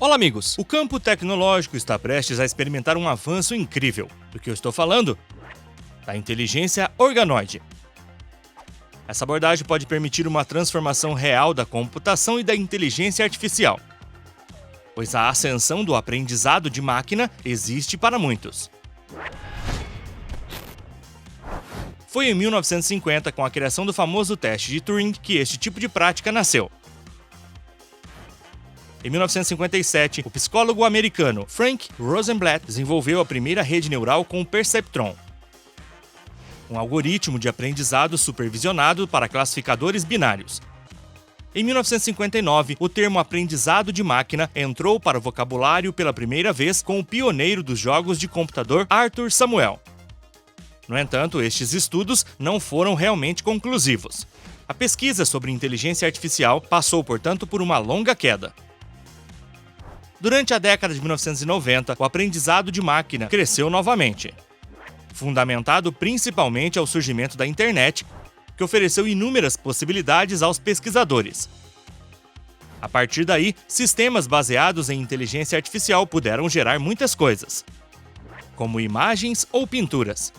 Olá, amigos! O campo tecnológico está prestes a experimentar um avanço incrível. Do que eu estou falando? Da inteligência organoide. Essa abordagem pode permitir uma transformação real da computação e da inteligência artificial, pois a ascensão do aprendizado de máquina existe para muitos. Foi em 1950, com a criação do famoso teste de Turing, que este tipo de prática nasceu. Em 1957, o psicólogo americano Frank Rosenblatt desenvolveu a primeira rede neural com o perceptron, um algoritmo de aprendizado supervisionado para classificadores binários. Em 1959, o termo aprendizado de máquina entrou para o vocabulário pela primeira vez com o pioneiro dos jogos de computador Arthur Samuel. No entanto, estes estudos não foram realmente conclusivos. A pesquisa sobre inteligência artificial passou, portanto, por uma longa queda. Durante a década de 1990, o aprendizado de máquina cresceu novamente, fundamentado principalmente ao surgimento da internet, que ofereceu inúmeras possibilidades aos pesquisadores. A partir daí, sistemas baseados em inteligência artificial puderam gerar muitas coisas, como imagens ou pinturas.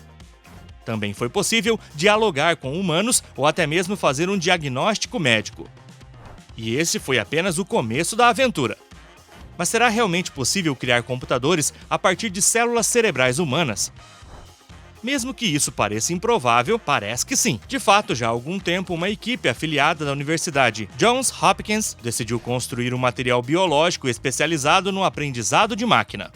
Também foi possível dialogar com humanos ou até mesmo fazer um diagnóstico médico. E esse foi apenas o começo da aventura. Mas será realmente possível criar computadores a partir de células cerebrais humanas? Mesmo que isso pareça improvável, parece que sim. De fato, já há algum tempo, uma equipe afiliada da Universidade Johns Hopkins decidiu construir um material biológico especializado no aprendizado de máquina,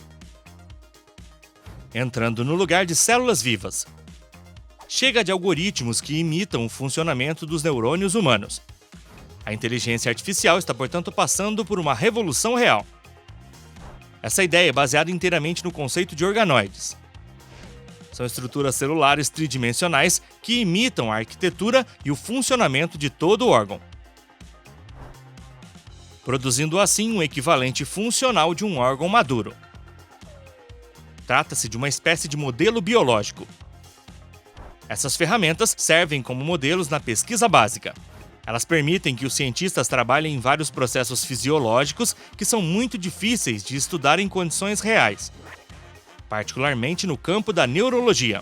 entrando no lugar de células vivas. Chega de algoritmos que imitam o funcionamento dos neurônios humanos. A inteligência artificial está, portanto, passando por uma revolução real. Essa ideia é baseada inteiramente no conceito de organoides. São estruturas celulares tridimensionais que imitam a arquitetura e o funcionamento de todo o órgão, produzindo assim um equivalente funcional de um órgão maduro. Trata-se de uma espécie de modelo biológico. Essas ferramentas servem como modelos na pesquisa básica. Elas permitem que os cientistas trabalhem em vários processos fisiológicos que são muito difíceis de estudar em condições reais, particularmente no campo da neurologia.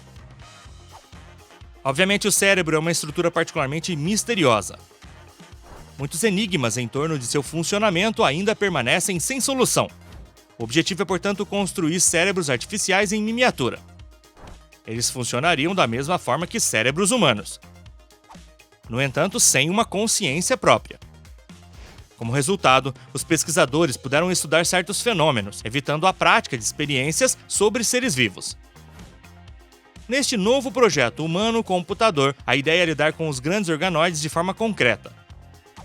Obviamente, o cérebro é uma estrutura particularmente misteriosa. Muitos enigmas em torno de seu funcionamento ainda permanecem sem solução. O objetivo é, portanto, construir cérebros artificiais em miniatura. Eles funcionariam da mesma forma que cérebros humanos, no entanto, sem uma consciência própria. Como resultado, os pesquisadores puderam estudar certos fenômenos, evitando a prática de experiências sobre seres vivos. Neste novo projeto humano-computador, a ideia é lidar com os grandes organoides de forma concreta.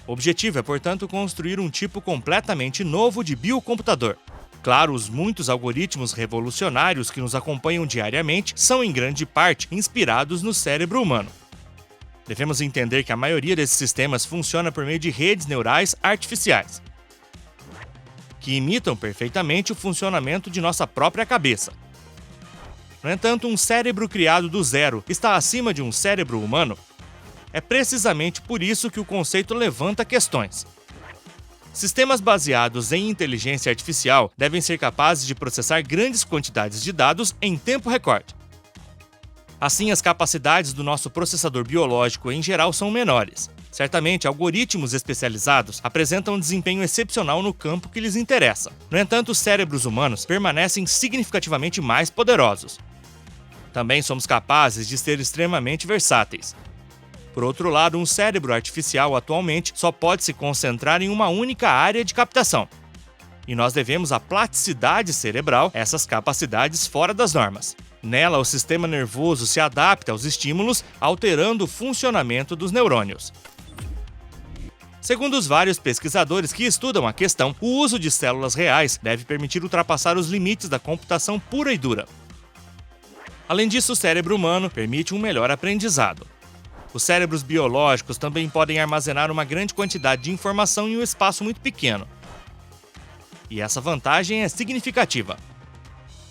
O objetivo é, portanto, construir um tipo completamente novo de biocomputador. Claro, os muitos algoritmos revolucionários que nos acompanham diariamente são, em grande parte, inspirados no cérebro humano. Devemos entender que a maioria desses sistemas funciona por meio de redes neurais artificiais, que imitam perfeitamente o funcionamento de nossa própria cabeça. No entanto, um cérebro criado do zero está acima de um cérebro humano? É precisamente por isso que o conceito levanta questões. Sistemas baseados em inteligência artificial devem ser capazes de processar grandes quantidades de dados em tempo recorde. Assim, as capacidades do nosso processador biológico em geral são menores. Certamente, algoritmos especializados apresentam um desempenho excepcional no campo que lhes interessa. No entanto, os cérebros humanos permanecem significativamente mais poderosos. Também somos capazes de ser extremamente versáteis. Por outro lado, um cérebro artificial atualmente só pode se concentrar em uma única área de captação. E nós devemos à plasticidade cerebral essas capacidades fora das normas. Nela, o sistema nervoso se adapta aos estímulos, alterando o funcionamento dos neurônios. Segundo os vários pesquisadores que estudam a questão, o uso de células reais deve permitir ultrapassar os limites da computação pura e dura. Além disso, o cérebro humano permite um melhor aprendizado. Os cérebros biológicos também podem armazenar uma grande quantidade de informação em um espaço muito pequeno. E essa vantagem é significativa,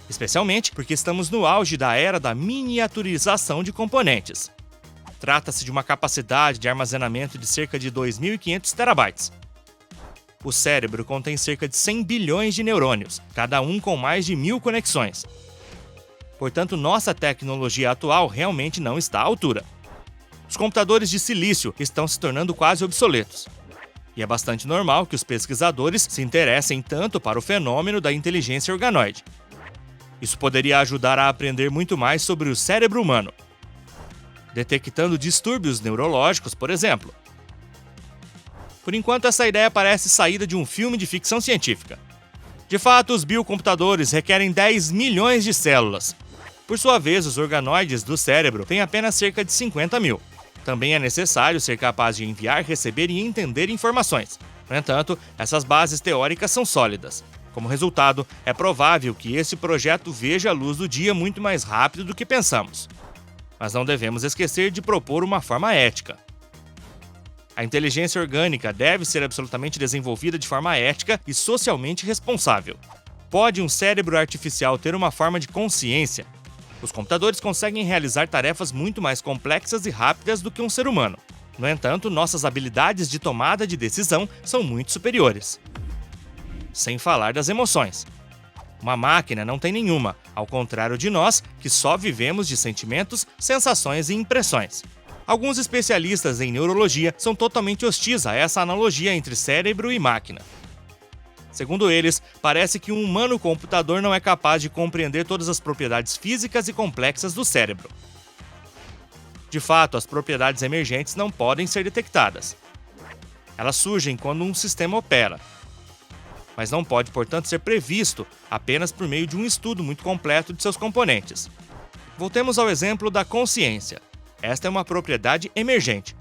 especialmente porque estamos no auge da era da miniaturização de componentes. Trata-se de uma capacidade de armazenamento de cerca de 2.500 terabytes. O cérebro contém cerca de 100 bilhões de neurônios, cada um com mais de 1000 conexões. Portanto, nossa tecnologia atual realmente não está à altura. Os computadores de silício estão se tornando quase obsoletos. E é bastante normal que os pesquisadores se interessem tanto para o fenômeno da inteligência organoide. Isso poderia ajudar a aprender muito mais sobre o cérebro humano, detectando distúrbios neurológicos, por exemplo. Por enquanto, essa ideia parece saída de um filme de ficção científica. De fato, os biocomputadores requerem 10 milhões de células. Por sua vez, os organoides do cérebro têm apenas cerca de 50 mil. Também é necessário ser capaz de enviar, receber e entender informações. No entanto, essas bases teóricas são sólidas. Como resultado, é provável que esse projeto veja a luz do dia muito mais rápido do que pensamos. Mas não devemos esquecer de propor uma forma ética. A inteligência orgânica deve ser absolutamente desenvolvida de forma ética e socialmente responsável. Pode um cérebro artificial ter uma forma de consciência? Os computadores conseguem realizar tarefas muito mais complexas e rápidas do que um ser humano. No entanto, nossas habilidades de tomada de decisão são muito superiores. Sem falar das emoções. Uma máquina não tem nenhuma, ao contrário de nós, que só vivemos de sentimentos, sensações e impressões. Alguns especialistas em neurologia são totalmente hostis a essa analogia entre cérebro e máquina. Segundo eles, parece que um humano computador não é capaz de compreender todas as propriedades físicas e complexas do cérebro. De fato, as propriedades emergentes não podem ser detectadas. Elas surgem quando um sistema opera, mas não pode, portanto, ser previsto apenas por meio de um estudo muito completo de seus componentes. Voltemos ao exemplo da consciência. Esta é uma propriedade emergente.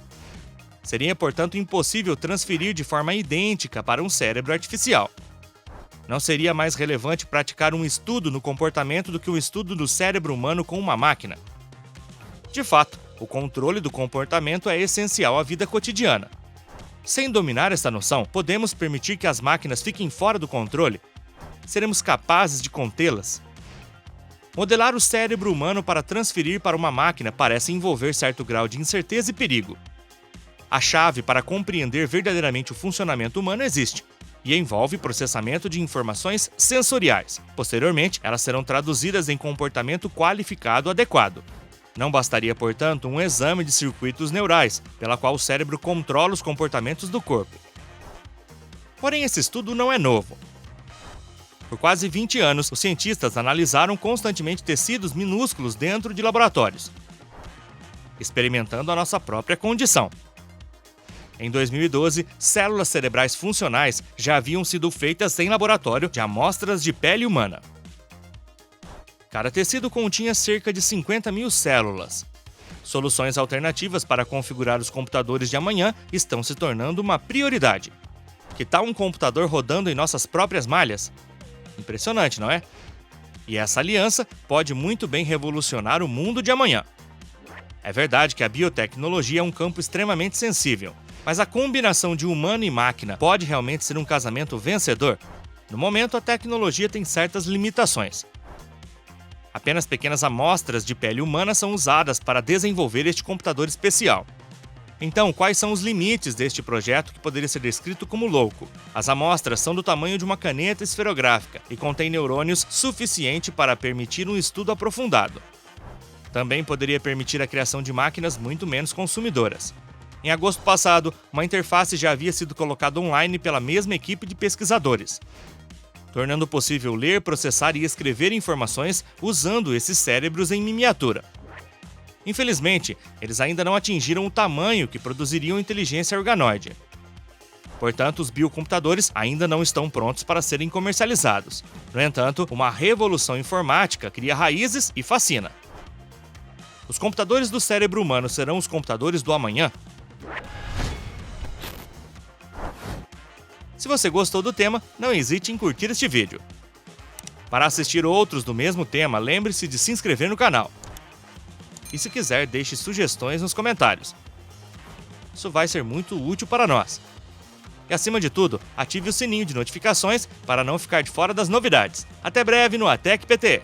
Seria, portanto, impossível transferir de forma idêntica para um cérebro artificial. Não seria mais relevante praticar um estudo no comportamento do que um estudo do cérebro humano com uma máquina. De fato, o controle do comportamento é essencial à vida cotidiana. Sem dominar esta noção, podemos permitir que as máquinas fiquem fora do controle? Seremos capazes de contê-las? Modelar o cérebro humano para transferir para uma máquina parece envolver certo grau de incerteza e perigo. A chave para compreender verdadeiramente o funcionamento humano existe, e envolve processamento de informações sensoriais. Posteriormente, elas serão traduzidas em comportamento qualificado adequado. Não bastaria, portanto, um exame de circuitos neurais, pela qual o cérebro controla os comportamentos do corpo. Porém, esse estudo não é novo. Por quase 20 anos, os cientistas analisaram constantemente tecidos minúsculos dentro de laboratórios, experimentando a nossa própria condição. Em 2012, células cerebrais funcionais já haviam sido feitas em laboratório de amostras de pele humana. Cada tecido continha cerca de 50 mil células. Soluções alternativas para configurar os computadores de amanhã estão se tornando uma prioridade. Que tal um computador rodando em nossas próprias malhas? Impressionante, não é? E essa aliança pode muito bem revolucionar o mundo de amanhã. É verdade que a biotecnologia é um campo extremamente sensível, mas a combinação de humano e máquina pode realmente ser um casamento vencedor? No momento, a tecnologia tem certas limitações. Apenas pequenas amostras de pele humana são usadas para desenvolver este computador especial. Então, quais são os limites deste projeto que poderia ser descrito como louco? As amostras são do tamanho de uma caneta esferográfica e contêm neurônios suficiente para permitir um estudo aprofundado. Também poderia permitir a criação de máquinas muito menos consumidoras. Em agosto passado, uma interface já havia sido colocada online pela mesma equipe de pesquisadores, tornando possível ler, processar e escrever informações usando esses cérebros em miniatura. Infelizmente, eles ainda não atingiram o tamanho que produziriam inteligência organoide. Portanto, os biocomputadores ainda não estão prontos para serem comercializados. No entanto, uma revolução informática cria raízes e fascina. Os computadores do cérebro humano serão os computadores do amanhã? Se você gostou do tema, não hesite em curtir este vídeo. Para assistir outros do mesmo tema, lembre-se de se inscrever no canal. E se quiser, deixe sugestões nos comentários. Isso vai ser muito útil para nós. E acima de tudo, ative o sininho de notificações para não ficar de fora das novidades. Até breve no ATEC PT!